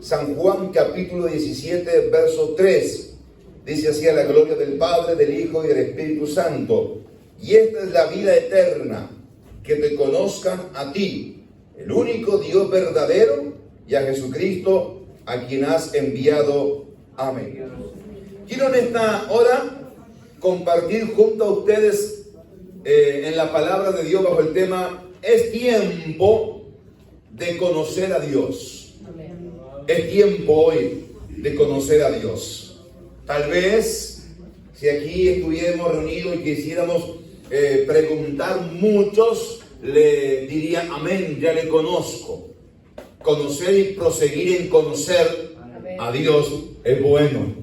San Juan capítulo 17, verso 3. Dice así: a la gloria del Padre, del Hijo y del Espíritu Santo. Y esta es la vida eterna, que te conozcan a ti, el único Dios verdadero, y a Jesucristo, a quien has enviado. Amén. Quiero en esta hora compartir junto a ustedes en la palabra de Dios bajo el tema: es tiempo de conocer a Dios. Es tiempo hoy de conocer a Dios. Tal vez si aquí estuviéramos reunidos y quisiéramos preguntar, muchos le dirían: amén, ya le conozco. Conocer y proseguir en conocer a Dios es bueno.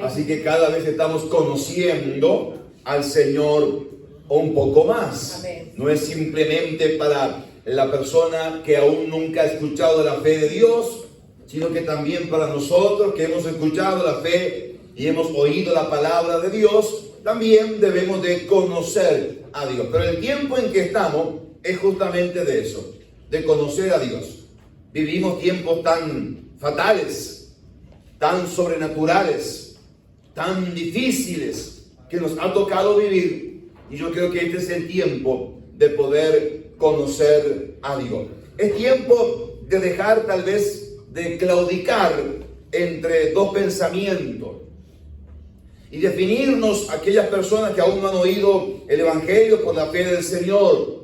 Así que cada vez estamos conociendo al Señor un poco más. Amén. No es simplemente para la persona que aún nunca ha escuchado la fe de Dios, sino que también para nosotros que hemos escuchado la fe y hemos oído la palabra de Dios, también debemos de conocer a Dios. Pero el tiempo en que estamos es justamente de eso, de conocer a Dios. Vivimos tiempos tan fatales, tan sobrenaturales, tan difíciles que nos ha tocado vivir, y yo creo que este es el tiempo de poder conocer a Dios. Es tiempo de dejar tal vez de claudicar entre dos pensamientos y definirnos aquellas personas que aún no han oído el Evangelio por la fe del Señor.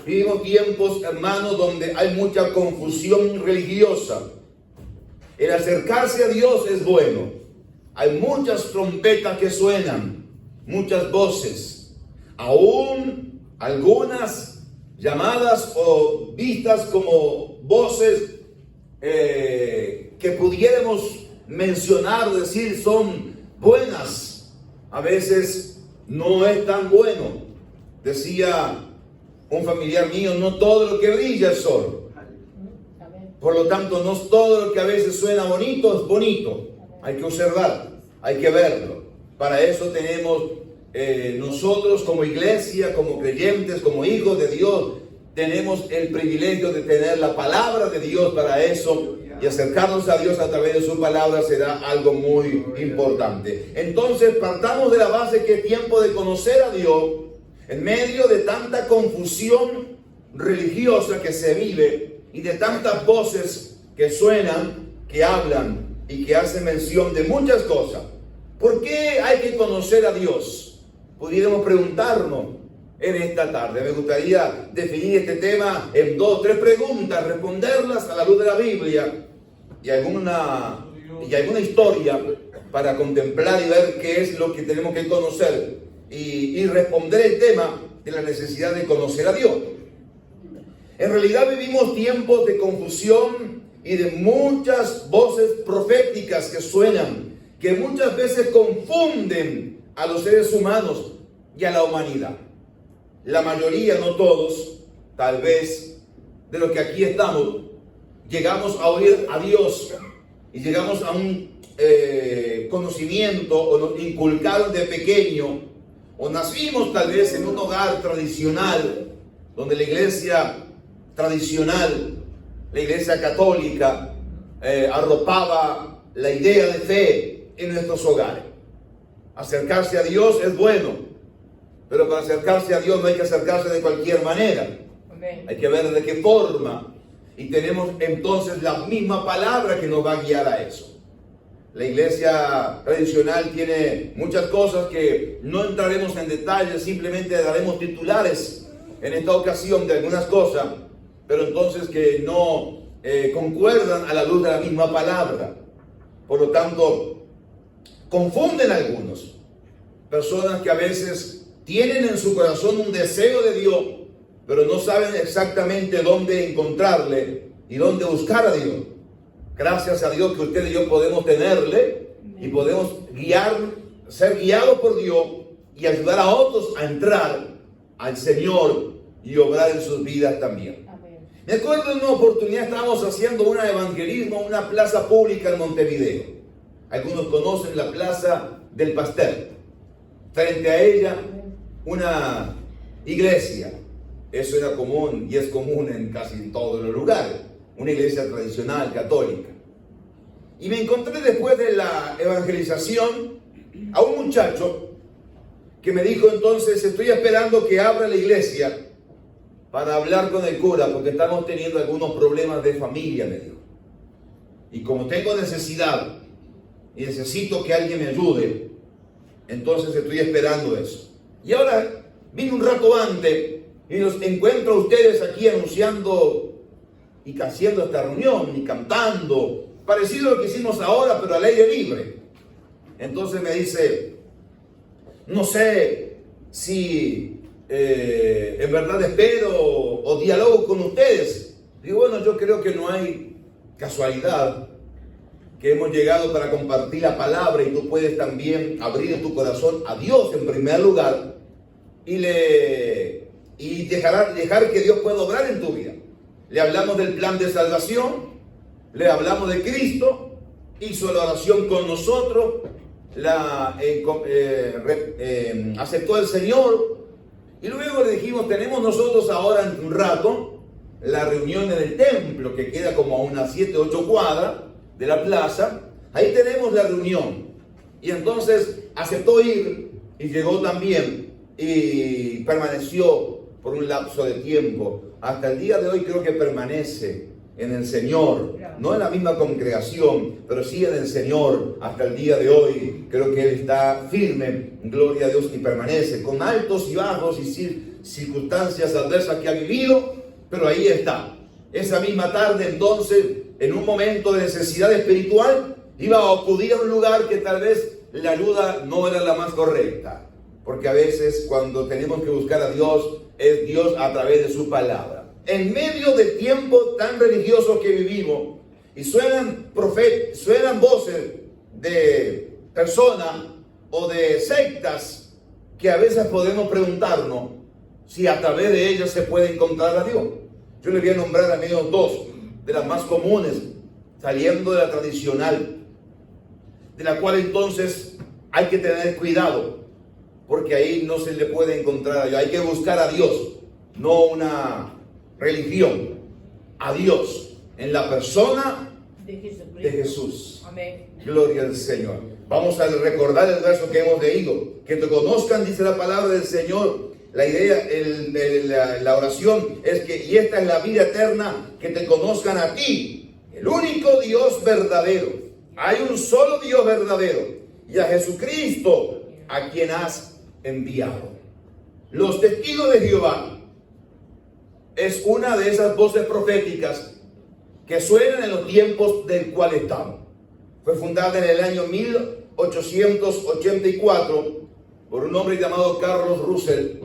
Vivimos tiempos, hermanos, donde hay mucha confusión religiosa. El acercarse a Dios es bueno. Hay muchas trompetas que suenan, muchas voces, aún algunas llamadas o vistas como voces que pudiéramos mencionar, decir, son buenas. A veces no es tan bueno. Decía un familiar mío: no todo lo que brilla es oro. Por lo tanto, no todo lo que a veces suena bonito es bonito. Hay que observar, hay que verlo. Para eso tenemos nosotros como iglesia, como creyentes, como hijos de Dios, tenemos el privilegio de tener la palabra de Dios para eso, y acercarnos a Dios a través de su palabra será algo muy importante. Entonces, partamos de la base que es tiempo de conocer a Dios en medio de tanta confusión religiosa que se vive y de tantas voces que suenan, que hablan y que hacen mención de muchas cosas. ¿Por qué hay que conocer a Dios? Pudiéramos preguntarnos en esta tarde. Me gustaría definir este tema en 2 o 3 preguntas, responderlas a la luz de la Biblia y alguna historia para contemplar y ver qué es lo que tenemos que conocer y responder el tema de la necesidad de conocer a Dios. En realidad vivimos tiempos de confusión y de muchas voces proféticas que suenan, que muchas veces confunden a los seres humanos y a la humanidad. La mayoría, no todos, tal vez, de los que aquí estamos, llegamos a oír a Dios y llegamos a un conocimiento, o nos inculcaron de pequeño, o nacimos tal vez en un hogar tradicional, donde la iglesia tradicional, la iglesia católica, arropaba la idea de fe en nuestros hogares. Acercarse a Dios es bueno, pero para acercarse a Dios no hay que acercarse de cualquier manera. Hay que ver de qué forma. Y tenemos entonces la misma palabra que nos va a guiar a eso. La iglesia tradicional tiene muchas cosas que no entraremos en detalle, simplemente daremos titulares en esta ocasión de algunas cosas, pero entonces que no concuerdan a la luz de la misma palabra. Por lo tanto, confunden a algunos. Personas que a veces tienen en su corazón un deseo de Dios, pero no saben exactamente dónde encontrarle y dónde buscar a Dios. Gracias a Dios que usted y yo podemos tenerle y podemos ser guiados por Dios y ayudar a otros a entrar al Señor y obrar en sus vidas también. Me acuerdo en una oportunidad estábamos haciendo un evangelismo en una plaza pública en Montevideo. Algunos conocen la Plaza del Pastel. Frente a ella, una iglesia. Eso era común y es común en casi todos los lugares. Una iglesia tradicional, católica. Y me encontré después de la evangelización a un muchacho que me dijo entonces, estoy esperando que abra la iglesia para hablar con el cura porque estamos teniendo algunos problemas de familia, me dijo. Y como tengo necesidad y necesito que alguien me ayude, entonces estoy esperando eso. Y ahora vine un rato antes y los encuentro a ustedes aquí anunciando y haciendo esta reunión y cantando, parecido a lo que hicimos ahora, pero al aire libre. Entonces me dice, no sé si en verdad espero o dialogo con ustedes. Digo, bueno, yo creo que no hay casualidad que hemos llegado para compartir la palabra y tú puedes también abrir tu corazón a Dios en primer lugar y dejar que Dios pueda obrar en tu vida. Le hablamos del plan de salvación, le hablamos de Cristo, hizo la oración con nosotros, aceptó el Señor y luego le dijimos, tenemos nosotros ahora en un rato la reunión en el templo que queda como a unas 7, 8 cuadras de la plaza. Ahí tenemos la reunión y entonces aceptó ir y llegó también y permaneció por un lapso de tiempo. Hasta el día de hoy creo que permanece en el Señor, no en la misma congregación, pero sí en el Señor. Hasta el día de hoy creo que Él está firme, gloria a Dios, y permanece con altos y bajos y circunstancias adversas que ha vivido, pero ahí está. Esa misma tarde entonces, en un momento de necesidad espiritual, iba a acudir a un lugar que tal vez la ayuda no era la más correcta, porque a veces cuando tenemos que buscar a Dios, es Dios a través de su palabra. En medio del tiempo tan religioso que vivimos, y suenan voces de personas o de sectas que a veces podemos preguntarnos si a través de ellas se puede encontrar a Dios. Yo le voy a nombrar al menos dos de las más comunes, saliendo de la tradicional, de la cual entonces hay que tener cuidado, porque ahí no se le puede encontrar a Dios. Hay que buscar a Dios, no una religión, a Dios en la persona de Jesús. Amén. Gloria al Señor. Vamos a recordar el verso que hemos leído. Que te conozcan, dice la palabra del Señor. La idea, la oración es que, y esta es la vida eterna, que te conozcan a ti, el único Dios verdadero. Hay un solo Dios verdadero, y a Jesucristo, a quien has enviado. Los testigos de Jehová es una de esas voces proféticas que suenan en los tiempos del cual estamos. Fue fundada en el año 1884 por un hombre llamado Carlos Russell,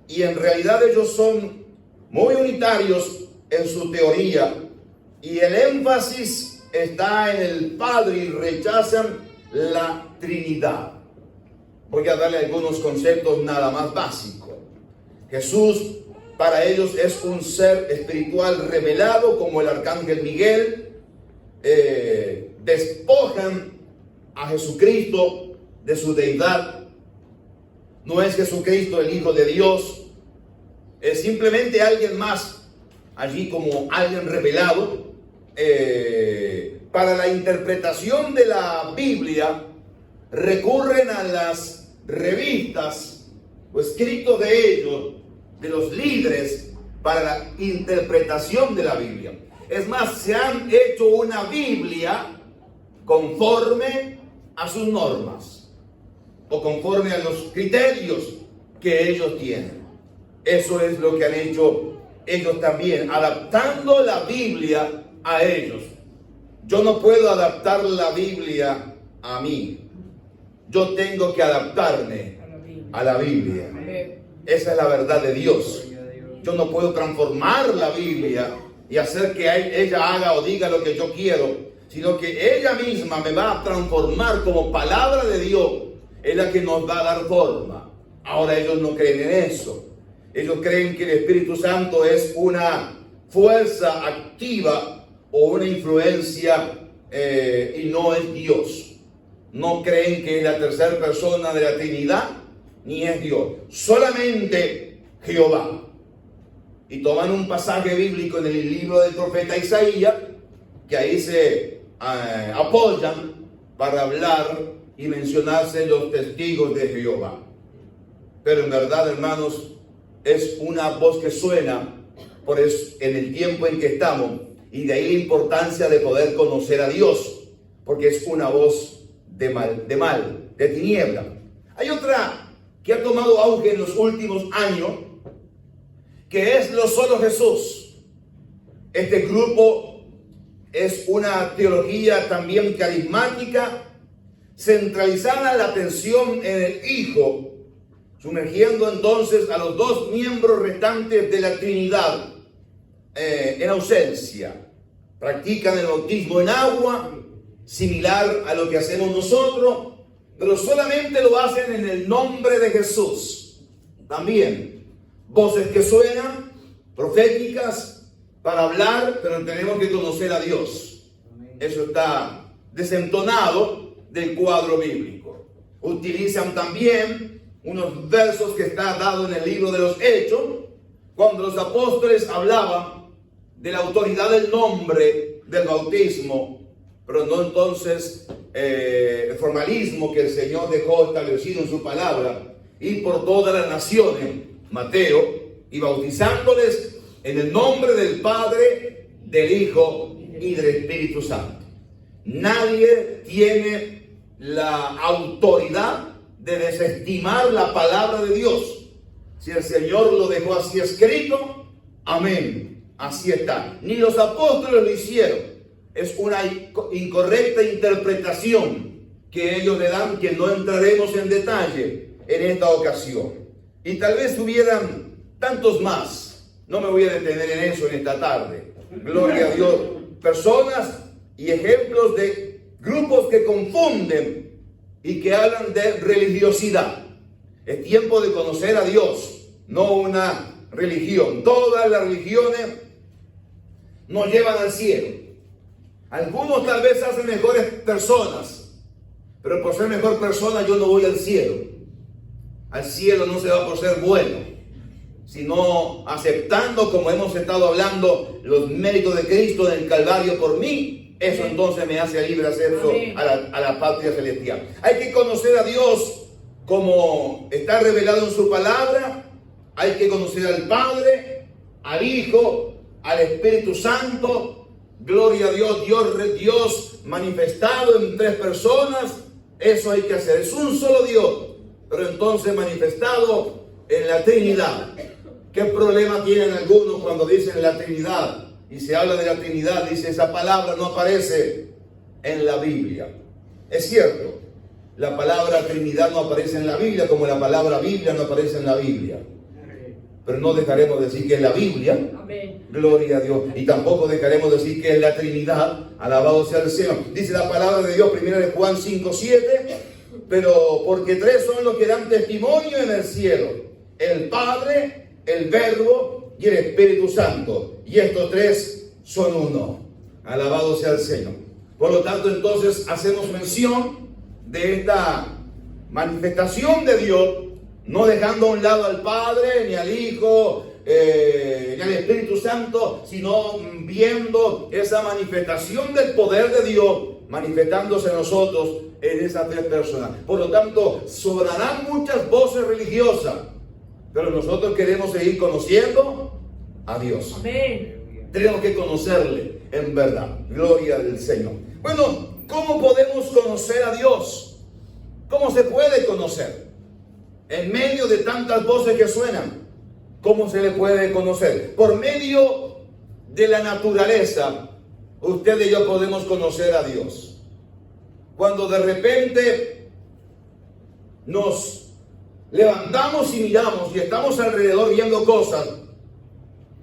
y en realidad ellos son muy unitarios en su teoría, y el énfasis está en el Padre y rechazan la Trinidad. Voy a darle algunos conceptos nada más básicos. Jesús para ellos es un ser espiritual revelado como el arcángel Miguel. Despojan a Jesucristo de su deidad. No es Jesucristo el Hijo de Dios, es simplemente alguien más, allí como alguien revelado. Para la interpretación de la Biblia recurren a las revistas o escritos de ellos, de los líderes, para la interpretación de la Biblia. Es más, se han hecho una Biblia conforme a sus normas o conforme a los criterios que ellos tienen. Eso es lo que han hecho ellos también, adaptando la Biblia a ellos. Yo no puedo adaptar la Biblia a mí. Yo tengo que adaptarme a la Biblia. Esa es la verdad de Dios. Yo no puedo transformar la Biblia y hacer que ella haga o diga lo que yo quiero, sino que ella misma me va a transformar como palabra de Dios. Es la que nos va a dar forma. Ahora ellos no creen en eso. Ellos creen que el Espíritu Santo es una fuerza activa o una influencia y no es Dios. No creen que es la tercera persona de la Trinidad, ni es Dios. Solamente Jehová. Y toman un pasaje bíblico en el libro del profeta Isaías, que ahí se apoyan para hablar y mencionarse los testigos de Jehová. Pero en verdad, hermanos, es una voz que suena por eso, en el tiempo en que estamos, y de ahí la importancia de poder conocer a Dios, porque es una voz de mal, de tiniebla. Hay otra que ha tomado auge en los últimos años, que es lo solo Jesús. Este grupo es una teología también carismática, centralizada la atención en el Hijo, sumergiendo entonces a los dos miembros restantes de la Trinidad en ausencia. Practican el bautismo en agua, similar a lo que hacemos nosotros, pero solamente lo hacen en el nombre de Jesús. También voces que suenan, proféticas, para hablar, pero tenemos que conocer a Dios. Eso está desentonado del cuadro bíblico. Utilizan también unos versos que está dado en el libro de los Hechos, cuando los apóstoles hablaban de la autoridad del nombre del bautismo, pero no entonces el formalismo que el Señor dejó establecido en su palabra, y por todas las naciones, Mateo, y bautizándoles en el nombre del Padre, del Hijo y del Espíritu Santo. Nadie tiene la autoridad de desestimar la palabra de Dios. Si el Señor lo dejó así escrito, amén, así está. Ni los apóstoles lo hicieron. Es una incorrecta interpretación que ellos le dan, que no entraremos en detalle en esta ocasión. Y tal vez hubieran tantos más. No me voy a detener en eso en esta tarde. Gloria a Dios. Personas y ejemplos de grupos que confunden y que hablan de religiosidad. Es tiempo de conocer a Dios, no una religión. Todas las religiones nos llevan al cielo. Algunos tal vez hacen mejores personas, pero por ser mejor persona yo no voy al cielo. Al cielo no se va por ser bueno, sino aceptando, como hemos estado hablando, los méritos de Cristo en el Calvario por mí. Eso entonces me hace libre acceso a la patria celestial. Hay que conocer a Dios como está revelado en su palabra. Hay que conocer al Padre, al Hijo, al Espíritu Santo. Gloria a Dios, Dios manifestado en tres personas. Eso hay que hacer. Es un solo Dios, pero entonces manifestado en la Trinidad. ¿Qué problema tienen algunos cuando dicen la Trinidad? Y se habla de la Trinidad, dice, esa palabra no aparece en la Biblia. Es cierto, la palabra Trinidad no aparece en la Biblia, como la palabra Biblia no aparece en la Biblia. Pero no dejaremos de decir que es la Biblia. Amén. Gloria a Dios. Y tampoco dejaremos de decir que es la Trinidad. Alabado sea el Señor. Dice la palabra de Dios, 1 Juan 5:7. Pero porque tres son los que dan testimonio en el cielo: el Padre, el Verbo y el Espíritu Santo. Y estos tres son uno. Alabado sea el Señor. Por lo tanto, entonces hacemos mención de esta manifestación de Dios, no dejando a un lado al Padre, ni al Hijo, ni al Espíritu Santo, sino viendo esa manifestación del poder de Dios manifestándose en nosotros en esas tres personas. Por lo tanto, sobrarán muchas voces religiosas, pero nosotros queremos seguir conociendo a Dios. Amén. Tenemos que conocerle en verdad. Gloria al Señor. Bueno, ¿cómo podemos conocer a Dios? ¿Cómo se puede conocer? En medio de tantas voces que suenan, ¿cómo se le puede conocer? Por medio de la naturaleza, usted y yo podemos conocer a Dios. Cuando de repente nos levantamos y miramos y estamos alrededor viendo cosas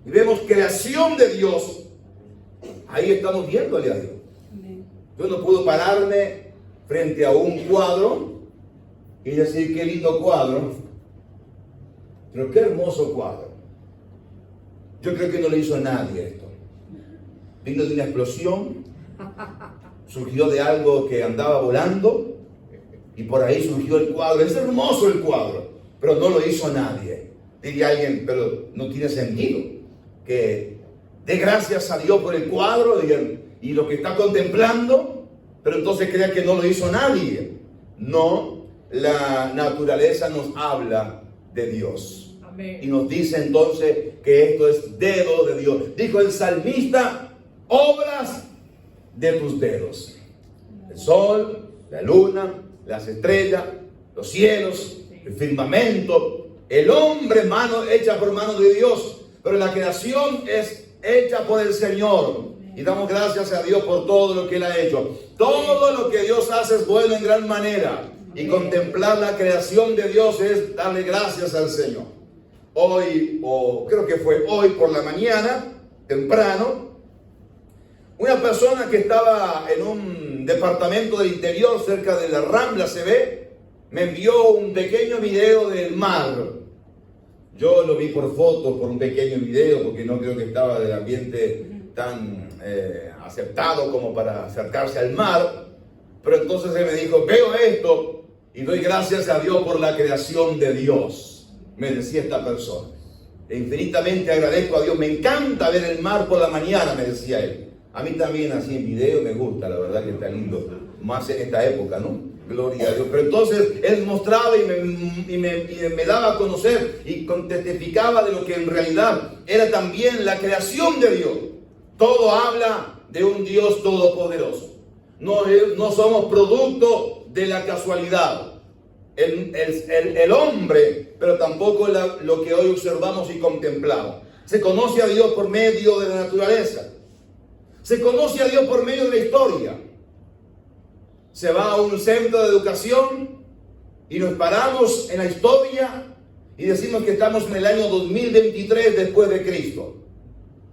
y vemos creación de Dios, ahí estamos viéndole a Dios. Yo no puedo pararme frente a un cuadro y decir qué lindo cuadro, pero qué hermoso cuadro. Yo creo que no le hizo a nadie esto. Vino de una explosión, surgió de algo que andaba volando y por ahí surgió el cuadro. Es hermoso el cuadro, pero no lo hizo nadie. Diría alguien, pero no tiene sentido que dé gracias a Dios por el cuadro y lo que está contemplando, pero entonces crea que no lo hizo nadie. No, la naturaleza nos habla de Dios. Amén. Y nos dice entonces que esto es dedo de Dios. Dijo el salmista, obras de tus dedos. El sol, la luna, las estrellas, los cielos, el firmamento, el hombre hecha por mano de Dios, pero la creación es hecha por el Señor. Y damos gracias a Dios por todo lo que Él ha hecho. Todo lo que Dios hace es bueno en gran manera. Y contemplar la creación de Dios es darle gracias al Señor. Hoy, o creo que fue hoy por la mañana, temprano, una persona que estaba en un departamento del interior cerca de la Rambla CB me envió un pequeño video del mar. Yo lo vi por foto, por un pequeño video, porque no creo que estaba del ambiente tan aceptado como para acercarse al mar. Pero entonces él me dijo, veo esto y doy gracias a Dios por la creación de Dios. Me decía esta persona. E infinitamente agradezco a Dios. Me encanta ver el mar por la mañana, me decía él. A mí también así en video me gusta, la verdad que está lindo. Más en esta época, ¿no? Gloria a Dios. Pero entonces él mostraba y me daba a conocer y testificaba de lo que en realidad era también la creación de Dios. Todo habla de un Dios todopoderoso. No somos producto de la casualidad. El hombre, pero tampoco lo que hoy observamos y contemplamos. Se conoce a Dios por medio de la naturaleza. Se conoce a Dios por medio de la historia. Se va a un centro de educación y nos paramos en la historia y decimos que estamos en el año 2023 después de Cristo.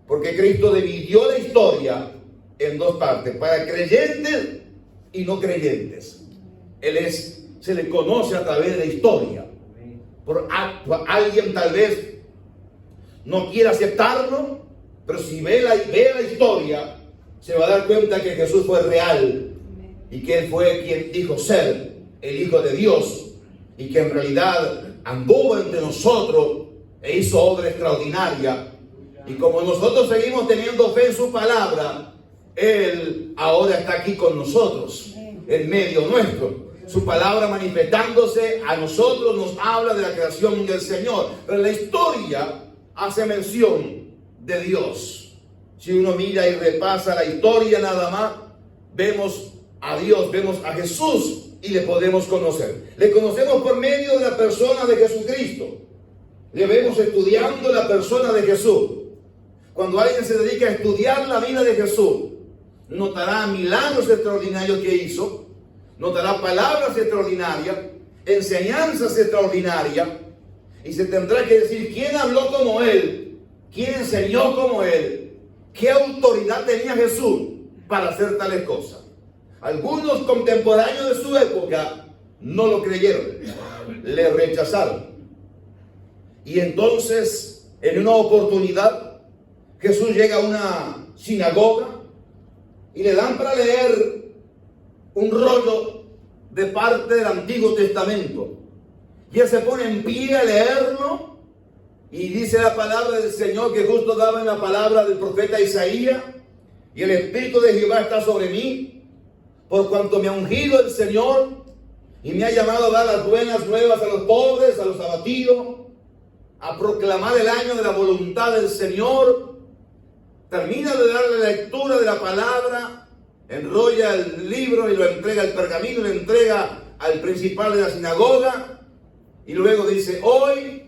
Porque Cristo dividió la historia en dos partes, para creyentes y no creyentes. Se le conoce a través de la historia. Por alguien tal vez no quiera aceptarlo, pero si ve la historia, se va a dar cuenta que Jesús fue real y que Él fue quien dijo ser el Hijo de Dios y que en realidad anduvo entre nosotros e hizo obra extraordinaria. Y como nosotros seguimos teniendo fe en su palabra, Él ahora está aquí con nosotros, en medio nuestro. Su palabra manifestándose a nosotros nos habla de la creación del Señor. Pero la historia hace mención de Dios. Si uno mira y repasa la historia nada más, vemos a Dios, vemos a Jesús y le podemos conocer. Le conocemos por medio de la persona de Jesucristo. Le vemos estudiando la persona de Jesús. Cuando alguien se dedica a estudiar la vida de Jesús, notará milagros extraordinarios que hizo, notará palabras extraordinarias, enseñanzas extraordinarias, y se tendrá que decir quién habló como Él, quién enseñó como Él, qué autoridad tenía Jesús para hacer tales cosas. Algunos contemporáneos de su época no lo creyeron, le rechazaron. Y entonces, en una oportunidad, Jesús llega a una sinagoga y le dan para leer un rollo de parte del Antiguo Testamento. Y él se pone en pie a leerlo y dice la palabra del Señor que justo daba en la palabra del profeta Isaías: y el Espíritu de Jehová está sobre mí, por cuanto me ha ungido el Señor y me ha llamado a dar las buenas nuevas a los pobres, a los abatidos, a proclamar el año de la voluntad del Señor. Termina de dar la lectura de la palabra, enrolla el libro y lo entrega, el pergamino, lo entrega al principal de la sinagoga, y luego dice: hoy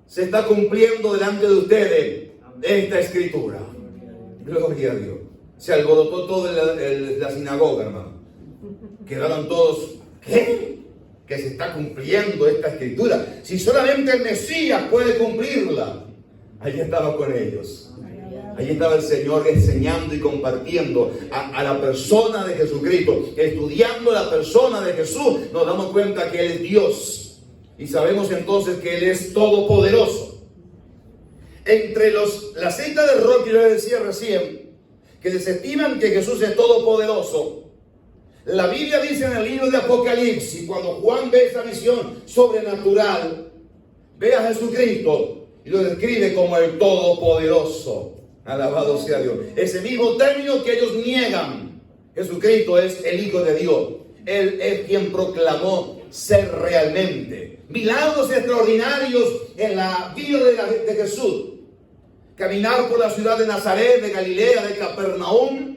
se está cumpliendo delante de ustedes esta escritura. Gloria a Dios. Se alborotó toda la sinagoga, hermano. Quedaron todos: ¿qué? Que se está cumpliendo esta escritura. Si solamente el Mesías puede cumplirla. Allí estaba con ellos. Allí estaba el Señor enseñando y compartiendo a la persona de Jesucristo. Estudiando la persona de Jesús, nos damos cuenta que Él es Dios. Y sabemos entonces que Él es todopoderoso. Entre la secta del rock que yo les decía recién, que desestiman que Jesús es todopoderoso, la Biblia dice en el libro de Apocalipsis, cuando Juan ve esa visión sobrenatural, ve a Jesucristo y lo describe como el todopoderoso. Alabado sea Dios. Ese mismo término que ellos niegan. Jesucristo es el Hijo de Dios. Él es quien proclamó ser realmente. Milagros extraordinarios en la vida de Jesús. Caminar por la ciudad de Nazaret, de Galilea, de Capernaum,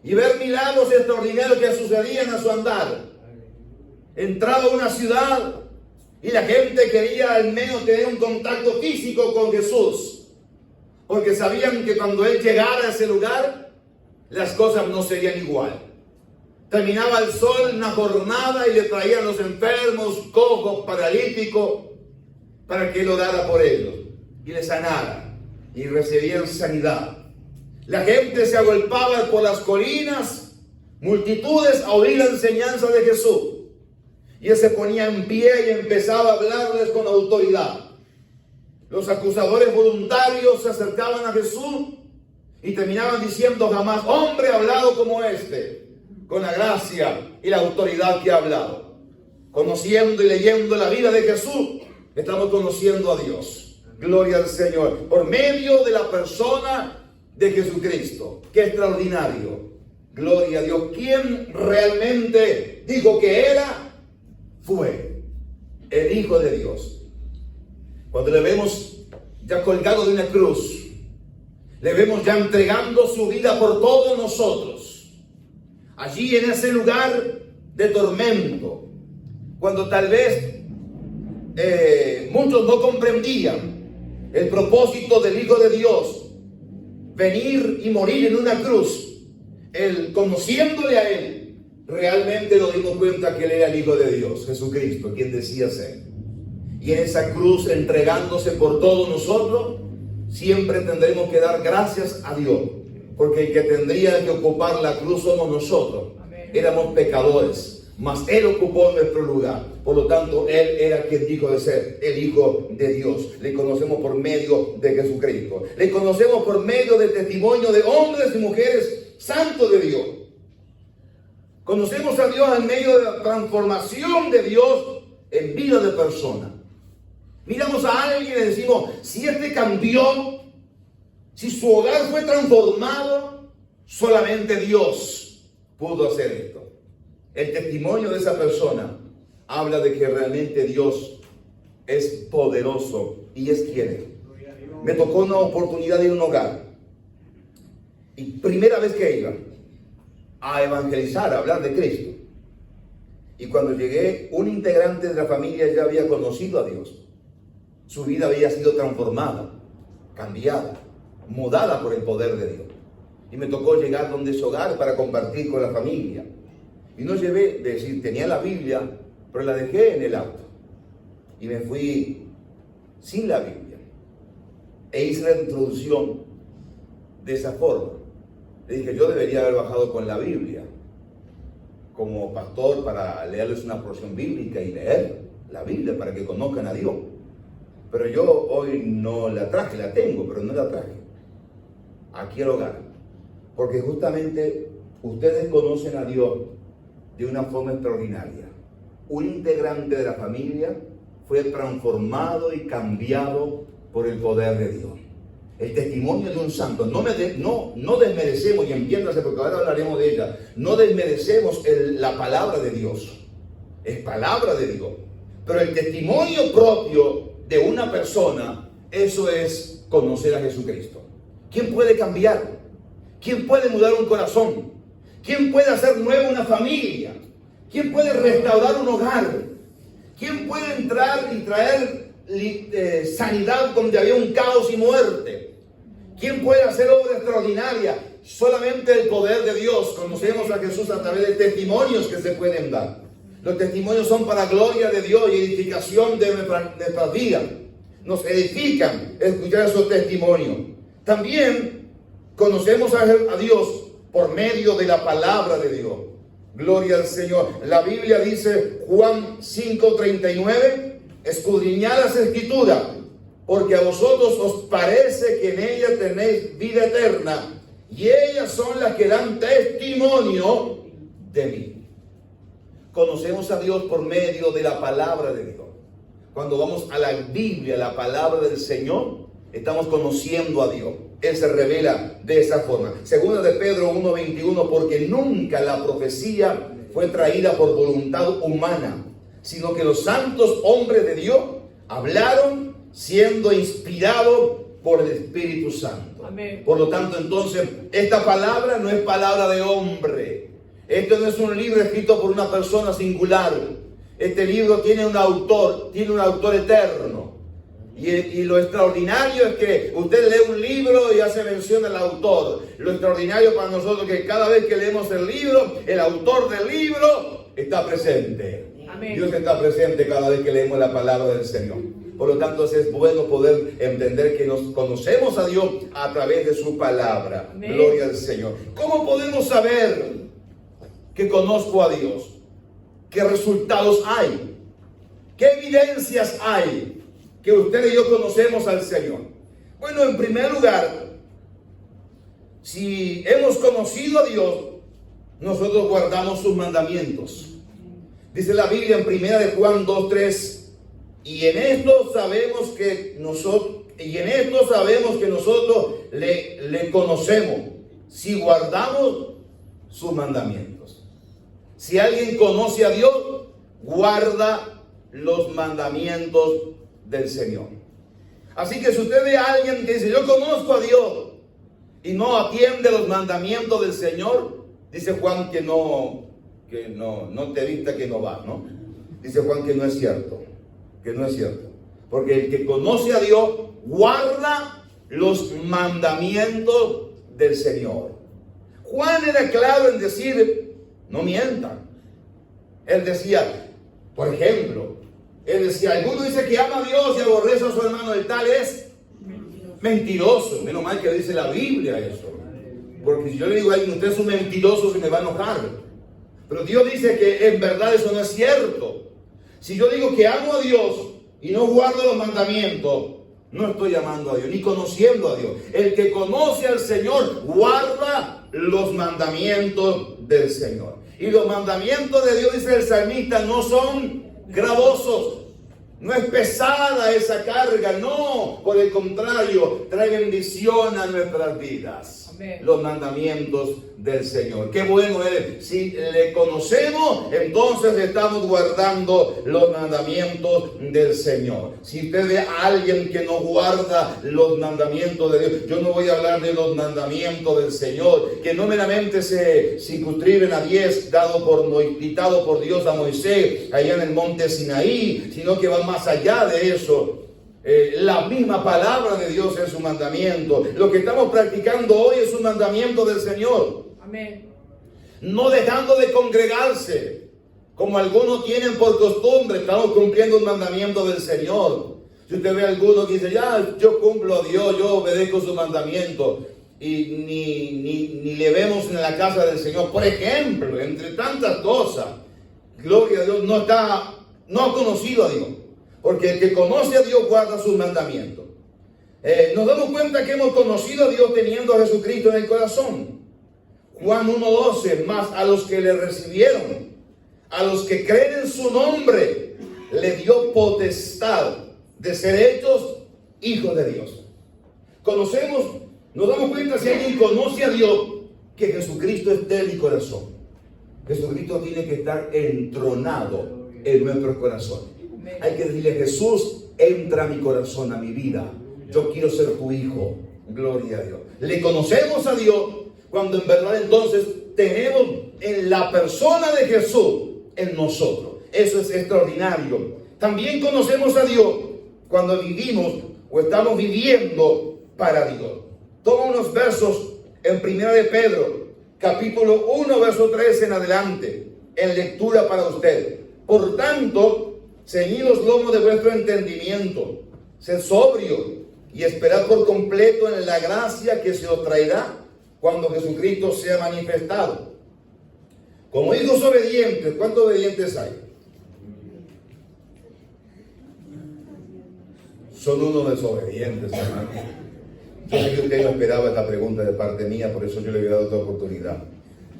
y ver milagros extraordinarios que sucedían a su andar. Entraba a una ciudad y la gente quería al menos tener un contacto físico con Jesús, porque sabían que cuando Él llegara a ese lugar, las cosas no serían igual. Terminaba el sol, una jornada, y le traían los enfermos, cojos, paralíticos, para que Él orara por ellos y les sanara, y recibían sanidad. La gente se agolpaba por las colinas, multitudes a oír la enseñanza de Jesús. Y Él se ponía en pie y empezaba a hablarles con autoridad. Los acusadores voluntarios se acercaban a Jesús y terminaban diciendo: jamás hombre ha hablado como este, con la gracia y la autoridad que ha hablado. Conociendo y leyendo la vida de Jesús, estamos conociendo a Dios. Gloria al Señor. Por medio de la persona de Jesucristo. Qué extraordinario. Gloria a Dios. ¿Quién realmente dijo que era? Fue el Hijo de Dios. Cuando le vemos ya colgado de una cruz, le vemos ya entregando su vida por todos nosotros. Allí en ese lugar de tormento, cuando tal vez muchos no comprendían el propósito del Hijo de Dios, venir y morir en una cruz, Él, conociéndole a Él, realmente nos dimos cuenta que Él era el Hijo de Dios, Jesucristo, quien decía ser. Y en esa cruz, entregándose por todos nosotros, siempre tendremos que dar gracias a Dios, porque el que tendría que ocupar la cruz somos nosotros. Éramos pecadores, mas Él ocupó nuestro lugar. Por lo tanto, Él era quien dijo de ser el Hijo de Dios. Le conocemos por medio de Jesucristo. Le conocemos por medio del testimonio de hombres y mujeres santos de Dios. Conocemos a Dios en medio de la transformación de Dios en vida de persona. Miramos a alguien y le decimos: si este cambió, si su hogar fue transformado, solamente Dios pudo hacer esto. El testimonio de esa persona habla de que realmente Dios es poderoso y es quien es. Me tocó una oportunidad de ir a un hogar, y primera vez que iba a evangelizar, a hablar de Cristo, y cuando llegué, un integrante de la familia ya había conocido a Dios. Su vida había sido transformada, cambiada, mudada por el poder de Dios. Y me tocó llegar donde ese hogar para compartir con la familia. Y no llevé, de decir, tenía la Biblia, pero la dejé en el auto. Y me fui sin la Biblia. E hice la introducción de esa forma. Le dije: yo debería haber bajado con la Biblia como pastor para leerles una porción bíblica y leer la Biblia para que conozcan a Dios. Pero yo hoy no la traje, la tengo, pero no la traje aquí al hogar. Porque justamente ustedes conocen a Dios de una forma extraordinaria. Un integrante de la familia fue transformado y cambiado por el poder de Dios. El testimonio de un santo. No desmerecemos, y entiéndase, porque ahora hablaremos de ella, no desmerecemos la palabra de Dios. Es palabra de Dios. Pero el testimonio propio de una persona, eso es conocer a Jesucristo. ¿Quién puede cambiar? ¿Quién puede mudar un corazón? ¿Quién puede hacer nueva una familia? ¿Quién puede restaurar un hogar? ¿Quién puede entrar y traer sanidad donde había un caos y muerte? ¿Quién puede hacer obra extraordinaria? Solamente el poder de Dios. Conocemos a Jesús a través de testimonios que se pueden dar. Los testimonios son para gloria de Dios y edificación de nuestras vidas. Nos edifican escuchar esos testimonios. También conocemos a Dios por medio de la palabra de Dios. Gloria al Señor. La Biblia dice, Juan 5:39, escudriñad las Escrituras, porque a vosotros os parece que en ellas tenéis vida eterna, y ellas son las que dan testimonio de mí. Conocemos a Dios por medio de la palabra de Dios. Cuando vamos a la Biblia, la palabra del Señor, estamos conociendo a Dios. Él se revela de esa forma. Segunda de Pedro 1:21, porque nunca la profecía fue traída por voluntad humana, sino que los santos hombres de Dios hablaron siendo inspirados por el Espíritu Santo. Amén. Por lo tanto, entonces, esta palabra no es palabra de hombre. Esto no es un libro escrito por una persona singular. Este libro tiene un autor eterno. Y lo extraordinario es que usted lee un libro y hace mención al autor. Lo extraordinario para nosotros es que cada vez que leemos el libro, el autor del libro está presente. Amén. Dios está presente cada vez que leemos la palabra del Señor. Por lo tanto, es bueno poder entender que nos conocemos a Dios a través de su palabra. Amén. Gloria al Señor. ¿Cómo podemos saber que conozco a Dios? ¿Qué resultados hay? ¿Qué evidencias hay que usted y yo conocemos al Señor? Bueno, en primer lugar, si hemos conocido a Dios, nosotros guardamos sus mandamientos. Dice la Biblia en 1 de Juan 2:3, y en esto sabemos que nosotros le conocemos, si guardamos sus mandamientos. Si alguien conoce a Dios, guarda los mandamientos del Señor. Así que si usted ve a alguien que dice, yo conozco a Dios, y no atiende los mandamientos del Señor, dice Juan que no te vista que no va, ¿no? Dice Juan que no es cierto, porque el que conoce a Dios guarda los mandamientos del Señor. Juan era claro en decir, no mientan. Él decía, por ejemplo, alguno dice que ama a Dios y aborrece a su hermano, el tal es mentiroso. Menos mal que dice la Biblia eso. Porque si yo le digo a alguien, usted es un mentiroso, se me va a enojar. Pero Dios dice que en verdad eso no es cierto. Si yo digo que amo a Dios y no guardo los mandamientos, no estoy amando a Dios, ni conociendo a Dios. El que conoce al Señor guarda los mandamientos del Señor. Y los mandamientos de Dios, dice el salmista, no son gravosos. No es pesada esa carga, no, por el contrario, trae bendición a nuestras vidas. Amén. Los mandamientos del Señor. Qué bueno es, si le conocemos, entonces estamos guardando los mandamientos del Señor. Si usted ve a alguien que no guarda los mandamientos de Dios, yo no voy a hablar de los mandamientos del Señor, que no meramente se circunscriben a 10 dictado por Dios a Moisés allá en el monte Sinaí, sino que van más allá de eso. La misma palabra de Dios es su mandamiento. Lo que estamos practicando hoy es un mandamiento del Señor. Amén. No dejando de congregarse, como algunos tienen por costumbre. Estamos cumpliendo un mandamiento del Señor. Si usted ve a alguno que dice, ya, yo cumplo a Dios, yo obedezco su mandamiento, y ni le vemos en la casa del Señor, por ejemplo, entre tantas cosas, gloria a Dios, no ha conocido a Dios. Porque el que conoce a Dios guarda sus mandamientos. Nos damos cuenta que hemos conocido a Dios teniendo a Jesucristo en el corazón. Juan 1:12, más a los que le recibieron, a los que creen en su nombre, le dio potestad de ser hechos hijos de Dios. Nos damos cuenta, si alguien conoce a Dios, que Jesucristo esté en mi corazón. Jesucristo tiene que estar entronado en nuestro corazón. Hay que decirle, Jesús, entra a mi corazón, a mi vida. Yo quiero ser tu hijo. Gloria a Dios. Le conocemos a Dios cuando en verdad entonces tenemos en la persona de Jesús en nosotros. Eso es extraordinario. También conocemos a Dios cuando vivimos o estamos viviendo para Dios. Toma unos versos en 1 de Pedro, capítulo 1, verso 13 en adelante, en lectura para usted. Por tanto, ceñid los lomos de vuestro entendimiento, sed sobrio y esperad por completo en la gracia que se os traerá cuando Jesucristo sea manifestado. Como hijos obedientes, ¿cuántos obedientes hay? Son unos desobedientes, hermano. Yo sé que usted no esperaba esta pregunta de parte mía, por eso yo le había dado otra oportunidad.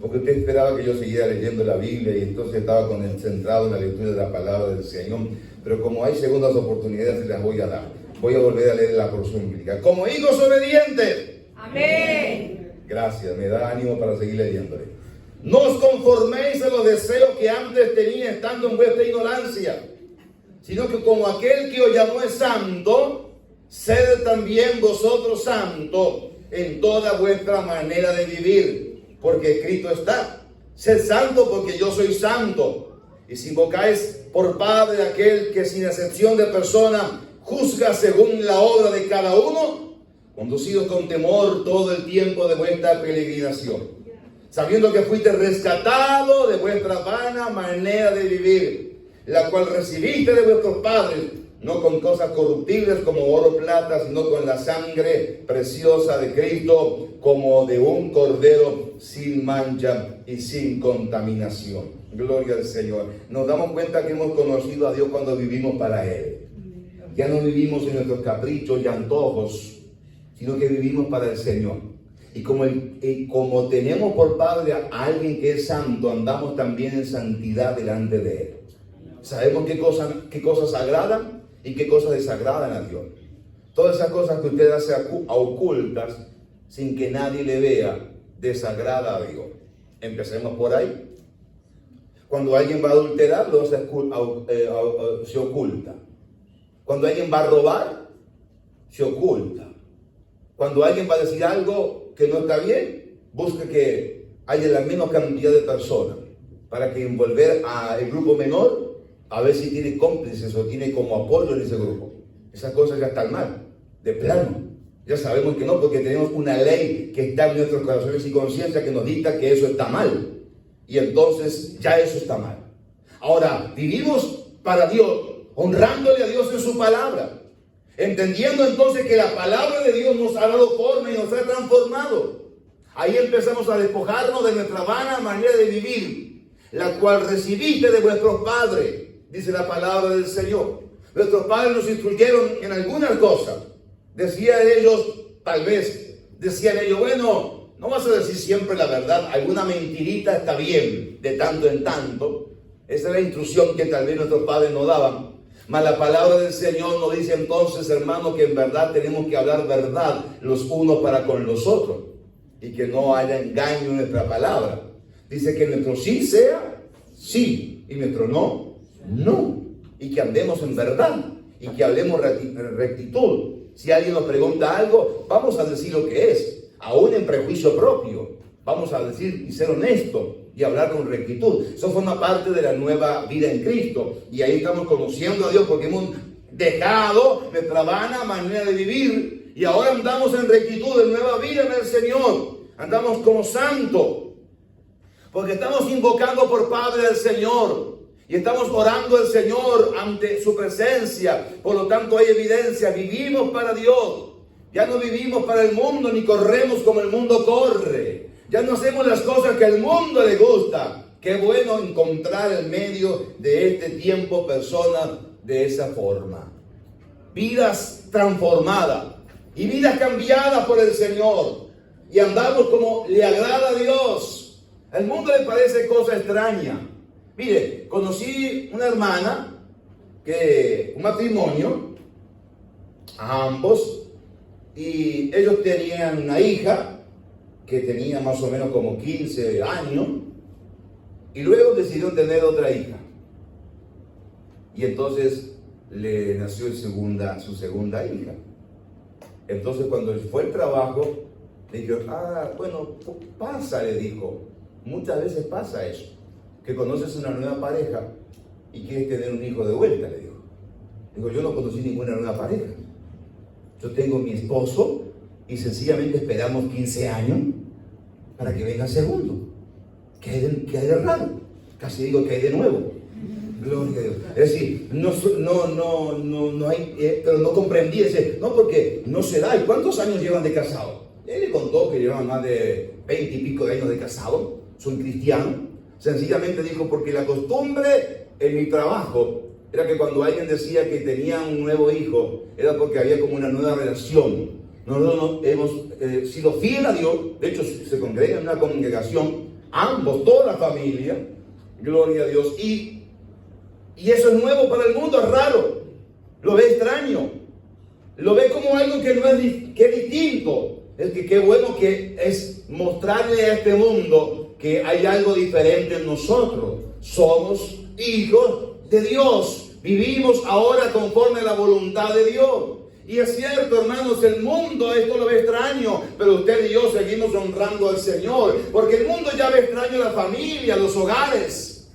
Porque usted esperaba que yo siguiera leyendo la Biblia y entonces estaba concentrado en la lectura de la palabra del Señor. Pero como hay segundas oportunidades, se las voy a dar. Voy a volver a leer la porción bíblica. Como hijos obedientes. Amén. Gracias, me da ánimo para seguir leyéndole. No os conforméis a los deseos que antes tenía estando en vuestra ignorancia, sino que como aquel que os llamó es santo, sed también vosotros santos en toda vuestra manera de vivir, porque escrito está: sed santo porque yo soy santo. Y si invocáis por Padre aquel que sin excepción de persona juzga según la obra de cada uno, conducidos con temor todo el tiempo de vuestra peregrinación, sabiendo que fuiste rescatado de vuestra vana manera de vivir, la cual recibiste de vuestros padres, no con cosas corruptibles como oro o plata, sino con la sangre preciosa de Cristo, como de un cordero sin mancha y sin contaminación. Gloria al Señor. Nos damos cuenta que hemos conocido a Dios cuando vivimos para Él. Ya no vivimos en nuestros caprichos y antojos, sino que vivimos para el Señor. Y como tenemos por Padre a alguien que es santo, andamos también en santidad delante de Él. Sabemos qué cosas agradan y qué cosas desagradan a Dios. Todas esas cosas que usted hace a ocultas, sin que nadie le vea, desagrada a Dios. Empecemos por ahí. Cuando alguien va a adulterar, se oculta. Cuando alguien va a robar, se oculta. Cuando alguien va a decir algo que no está bien, busca que haya la menos cantidad de personas para que envolver al grupo menor, a ver si tiene cómplices o tiene como apoyo en ese grupo. Esas cosas ya están mal, de plano. Ya sabemos que no, porque tenemos una ley que está en nuestros corazones y conciencia que nos dicta que eso está mal. Y entonces ya eso está mal. Ahora, vivimos para Dios, honrándole a Dios en su palabra, entendiendo entonces que la palabra de Dios nos ha dado forma y nos ha transformado. Ahí empezamos a despojarnos de nuestra vana manera de vivir, la cual recibiste de vuestros padres, dice la palabra del Señor. Nuestros padres nos instruyeron en algunas cosas. Decían ellos, bueno, no vas a decir siempre la verdad, alguna mentirita está bien, de tanto en tanto. Esa es la instrucción que tal vez nuestros padres nos daban. Mas la palabra del Señor nos dice entonces, hermanos, que en verdad tenemos que hablar verdad los unos para con los otros, y que no haya engaño en nuestra palabra. Dice que nuestro sí sea sí, y nuestro no, no. Y que andemos en verdad, y que hablemos rectitud. Si alguien nos pregunta algo, vamos a decir lo que es, aún en prejuicio propio. Vamos a decir y ser honestos y hablar con rectitud. Eso forma parte de la nueva vida en Cristo. Y ahí estamos conociendo a Dios porque hemos dejado nuestra vana manera de vivir y ahora andamos en rectitud, en nueva vida en el Señor. Andamos como santos porque estamos invocando por Padre al Señor. Y estamos orando al Señor ante su presencia. Por lo tanto hay evidencia. Vivimos para Dios. Ya no vivimos para el mundo ni corremos como el mundo corre. Ya no hacemos las cosas que al mundo le gusta. Qué bueno encontrar en medio de este tiempo personas de esa forma. Vidas transformadas y vidas cambiadas por el Señor. Y andamos como le agrada a Dios. Al mundo le parece cosa extraña. Mire, conocí una hermana, un matrimonio, a ambos, y ellos tenían una hija que tenía más o menos como 15 años, y luego decidieron tener otra hija. Y entonces le nació su segunda hija. Entonces cuando fue al trabajo, le dijo, bueno, pasa, le dijo, muchas veces pasa eso. Que conoces una nueva pareja y quieres tener un hijo de vuelta, le dijo. Digo, yo no conocí ninguna nueva pareja. Yo tengo mi esposo y sencillamente esperamos 15 años para que venga el segundo. ¿Qué hay de raro? Casi digo que hay de nuevo. Gloria a Dios. Es decir, no hay, pero no comprendí ese, no, porque no se da. ¿Y cuántos años llevan de casado? Él le contó que llevan más de 20 y pico de años de casado. Son cristianos. Sencillamente dijo, porque la costumbre en mi trabajo era que cuando alguien decía que tenía un nuevo hijo, era porque había como una nueva relación. Nosotros hemos sido fieles a Dios, de hecho se congrega en una congregación, ambos, toda la familia, gloria a Dios, y eso es nuevo para el mundo, es raro, lo ve extraño. lo ve como algo que no es, que es distinto. Es que qué bueno que es mostrarle a este mundo que hay algo diferente en nosotros. Somos hijos de Dios. Vivimos ahora conforme a la voluntad de Dios. Y es cierto, hermanos, el mundo esto lo ve extraño, pero usted y yo seguimos honrando al Señor, porque el mundo ya ve extraño la familia, los hogares.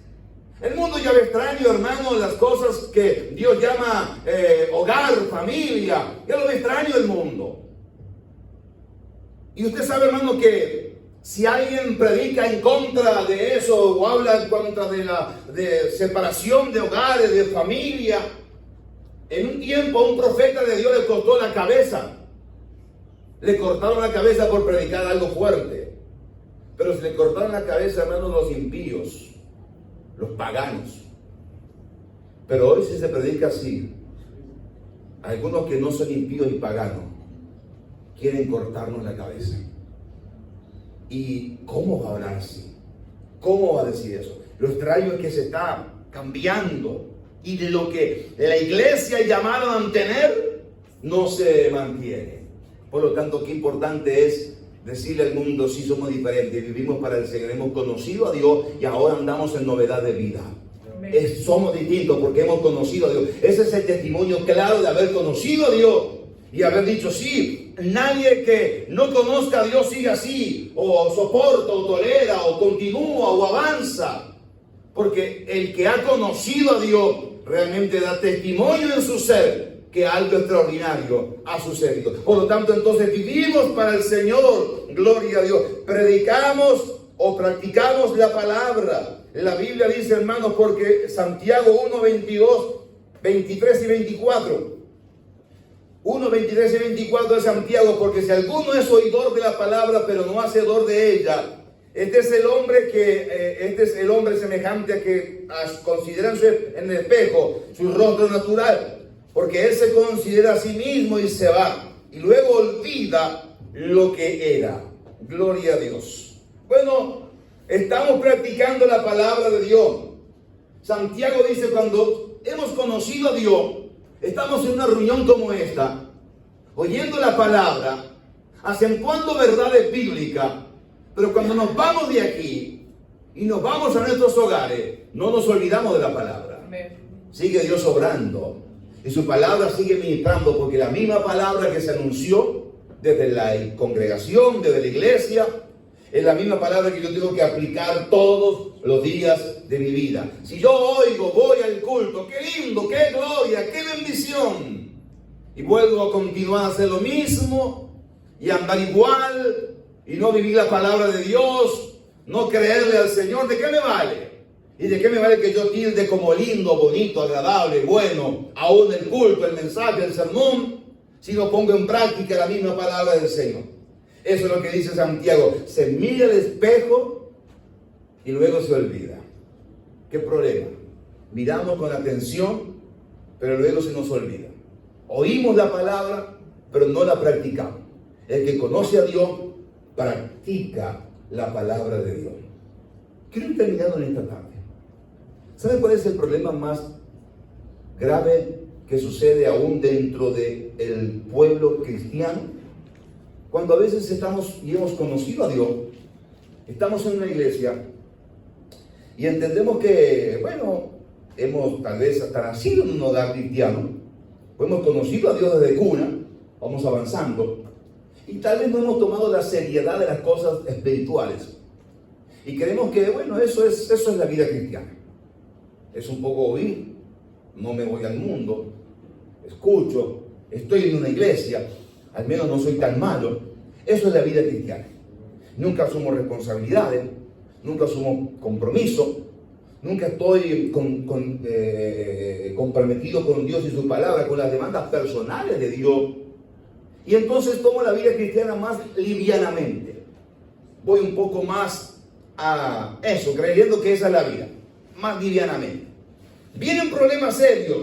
El mundo ya ve extraño, hermanos, las cosas que Dios llama hogar, familia. Ya lo ve extraño el mundo. Y usted sabe, hermano, que si alguien predica en contra de eso o habla en contra de separación de hogares, de familia, en un tiempo a un profeta de Dios le cortó la cabeza. Le cortaron la cabeza por predicar algo fuerte. Pero se le cortaron la cabeza, hermanos, los impíos, los paganos. Pero hoy si se predica así, algunos que no son impíos y paganos quieren cortarnos la cabeza. ¿Y cómo va a hablar así? ¿Cómo va a decir eso? Lo extraño es que se está cambiando y de lo que la iglesia es llamada a mantener, no se mantiene. Por lo tanto, qué importante es decirle al mundo: sí, somos diferentes, vivimos para el Señor, hemos conocido a Dios y ahora andamos en novedad de vida. Somos distintos porque hemos conocido a Dios. Ese es el testimonio claro de haber conocido a Dios y haber dicho: sí, nadie que no conozca a Dios sigue así, o soporta, o tolera, o continúa, o avanza. Porque el que ha conocido a Dios realmente da testimonio en su ser que algo extraordinario ha sucedido. Por lo tanto, entonces vivimos para el Señor, gloria a Dios. Predicamos o practicamos la palabra. La Biblia dice, hermanos, porque Santiago 1, 22, 23 y 24. 1, 23 y 24 de Santiago: porque si alguno es oidor de la palabra, pero no hacedor de ella, este es el hombre semejante a que considera en el espejo su rostro natural, porque él se considera a sí mismo y se va, y luego olvida lo que era. Gloria a Dios. Bueno, estamos practicando la palabra de Dios. Santiago dice: cuando hemos conocido a Dios, estamos en una reunión como esta, oyendo la palabra, acentuando verdades bíblicas, pero cuando nos vamos de aquí y nos vamos a nuestros hogares, no nos olvidamos de la palabra. Amén. Sigue Dios obrando y su palabra sigue ministrando, porque la misma palabra que se anunció desde la congregación, desde la iglesia, es la misma palabra que yo tengo que aplicar todos los días de mi vida. Si yo oigo, voy al culto, qué lindo, qué gloria, qué bendición, y vuelvo a continuar a hacer lo mismo y andar igual y no vivir la palabra de Dios, no creerle al Señor, ¿de qué me vale? ¿Y de qué me vale que yo tilde como lindo, bonito, agradable, bueno, aún el culto, el mensaje, el sermón, si no pongo en práctica la misma palabra del Señor? Eso es lo que dice Santiago: se mira al espejo y luego se olvida. ¿Qué problema? Miramos con atención, pero luego se nos olvida. Oímos la palabra, pero no la practicamos. El que conoce a Dios practica la palabra de Dios. Quiero ir terminando en esta tarde. ¿Sabe cuál es el problema más grave que sucede aún dentro del pueblo cristiano? Cuando a veces estamos y hemos conocido a Dios, estamos en una iglesia y entendemos que, bueno, hemos tal vez hasta nacido en un hogar cristiano, o hemos conocido a Dios desde cuna, vamos avanzando, y tal vez no hemos tomado la seriedad de las cosas espirituales. Y creemos que, bueno, eso es la vida cristiana. Es un poco oír, no me voy al mundo, escucho, estoy en una iglesia, al menos no soy tan malo. Eso es la vida cristiana. Nunca asumo responsabilidades, nunca asumo compromiso, nunca estoy comprometido con Dios y su palabra, con las demandas personales de Dios. Y entonces tomo la vida cristiana más livianamente. Voy un poco más a eso, creyendo que esa es la vida, más livianamente. Vienen problemas serios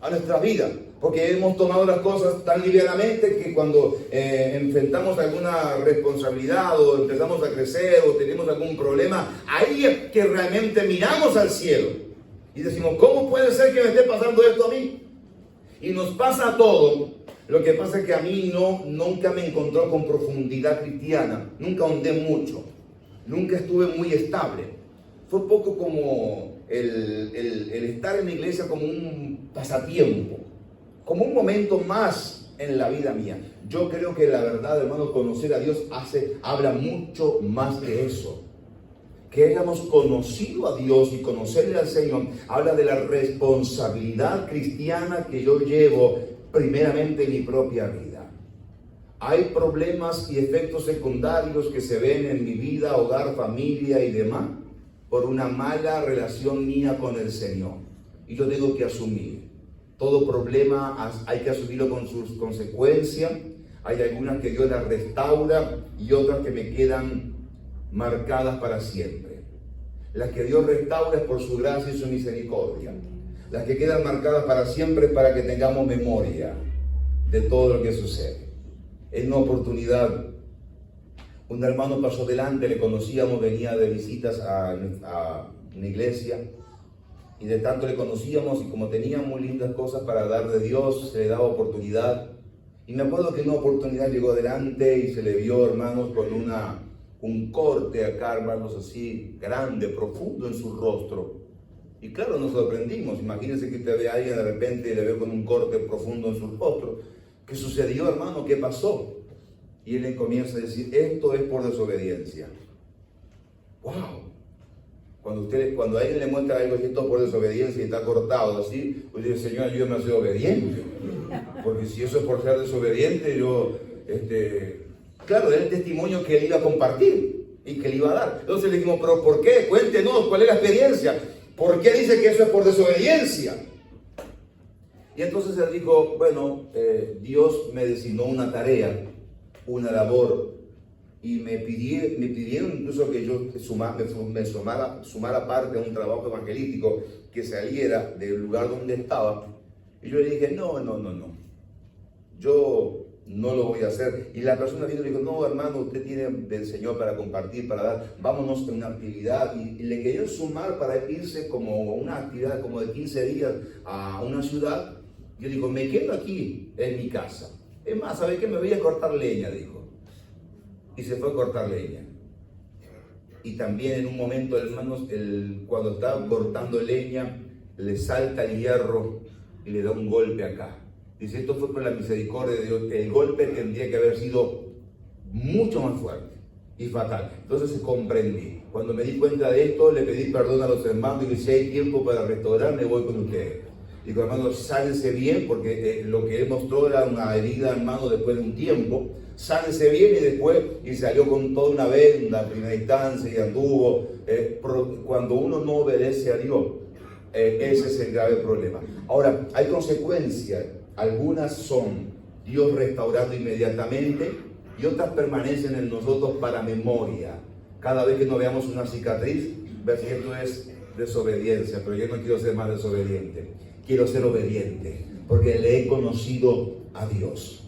a nuestra vida, porque hemos tomado las cosas tan livianamente que cuando enfrentamos alguna responsabilidad o empezamos a crecer o tenemos algún problema, ahí es que realmente miramos al cielo y decimos: ¿cómo puede ser que me esté pasando esto a mí? Y nos pasa a todos Lo que pasa es que a mí nunca me encontró con profundidad cristiana, nunca ahondé mucho, nunca estuve muy estable. Fue poco como el estar en la iglesia como un pasatiempo, como un momento más en la vida mía. Yo creo que la verdad, hermano, conocer a Dios habla mucho más que eso. Que hayamos conocido a Dios y conocerle al Señor, habla de la responsabilidad cristiana que yo llevo primeramente en mi propia vida. Hay problemas y efectos secundarios que se ven en mi vida, hogar, familia y demás, por una mala relación mía con el Señor. Y yo tengo que asumir. Todo problema hay que asumirlo con sus consecuencias. Hay algunas que Dios las restaura y otras que me quedan marcadas para siempre. Las que Dios restaura es por su gracia y su misericordia. Las que quedan marcadas para siempre es para que tengamos memoria de todo lo que sucede. En una oportunidad, un hermano pasó delante, le conocíamos, venía de visitas a una iglesia, y de tanto le conocíamos y como tenía muy lindas cosas para dar de Dios, se le daba oportunidad. Y me acuerdo que en una oportunidad llegó adelante y se le vio, hermanos, con un corte acá, hermanos, así grande, profundo en su rostro. Y claro, nos sorprendimos. Imagínense que usted ve a alguien de repente y le ve con un corte profundo en su rostro. ¿Qué sucedió, hermano? ¿Qué pasó? Y él le comienza a decir, esto es por desobediencia. ¡Wow! Cuando a alguien le muestra algo y esto es por desobediencia y está cortado así, pues dice, Señor, yo me soy obediente. Porque si eso es por ser desobediente, claro, era el testimonio que él iba a compartir y que le iba a dar. Entonces le dijimos, pero ¿por qué? Cuéntenos, ¿cuál es la experiencia? ¿Por qué dice que eso es por desobediencia? Y entonces él dijo, bueno, Dios me designó una tarea, una labor, y me pidieron incluso que yo sumara parte a un trabajo evangelístico que saliera del lugar donde estaba. Y yo le dije, no, yo no lo voy a hacer. Y la persona vino y le dijo, no, hermano, usted tiene del Señor para compartir, para dar, vámonos a una actividad. Y le querían sumar para irse como una actividad como de 15 días a una ciudad. Yo digo, me quedo aquí en mi casa. Es más, ¿sabe qué? Me voy a cortar leña, dijo. Y se fue a cortar leña. Y también en un momento, hermanos, cuando estaba cortando leña, le salta el hierro y le da un golpe acá. Dice, esto fue por la misericordia de Dios. El golpe tendría que haber sido mucho más fuerte y fatal. Entonces comprendí. Cuando me di cuenta de esto, le pedí perdón a los hermanos y le dije, si hay tiempo para restaurarme, voy con ustedes. Digo, hermanos, sánense bien, porque lo que él mostró era una herida, hermano, después de un tiempo. Sánense bien, y después, y salió con toda una venda a primera instancia y anduvo. Cuando uno no obedece a Dios, ese es el grave problema. Ahora, hay consecuencias. Algunas son Dios restaurando inmediatamente y otras permanecen en nosotros para memoria. Cada vez que nos veamos una cicatriz, ver si esto es desobediencia, pero yo no quiero ser más desobediente. Quiero ser obediente porque le he conocido a Dios.